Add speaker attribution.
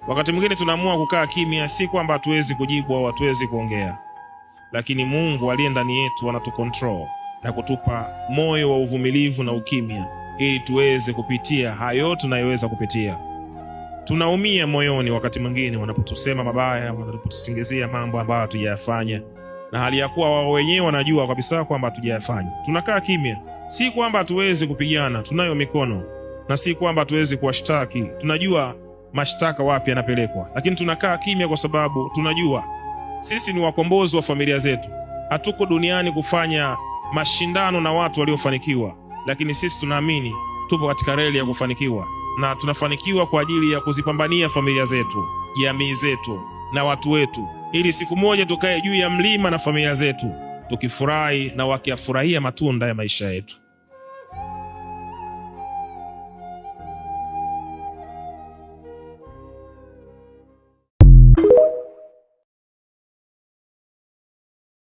Speaker 1: Wakati mwingine tunaamua kukaa kimya, si kwamba hatuwezi kujibu au hatuwezi kuongea, lakini Mungu aliye ndani yetu anatukontrol na kutupa moyo wa uvumilivu na ukimya ili tuweze kupitia hayo tunayoweza kupitia. Tunaumia moyoni wakati mwingine wanapotusema mabaya, wanapotusingizia mambo ambayo hatujayafanya, na hali ya kuwa wao wenyewe wanajua kabisa kwamba hatujayafanya. Tunakaa kimya, si kwamba hatuwezi kupigana, tunayo mikono, na si kwamba hatuwezi kuwashtaki, tunajua mashtaka wapi yanapelekwa, lakini tunakaa kimya kwa sababu tunajua sisi ni wakombozi wa familia zetu. Hatuko duniani kufanya mashindano na watu waliofanikiwa, lakini sisi tunaamini tupo katika reli ya kufanikiwa, na tunafanikiwa kwa ajili ya kuzipambania familia zetu, jamii zetu na watu wetu, ili siku moja tukae juu ya mlima na familia zetu tukifurahi na wakiafurahia matunda ya maisha yetu.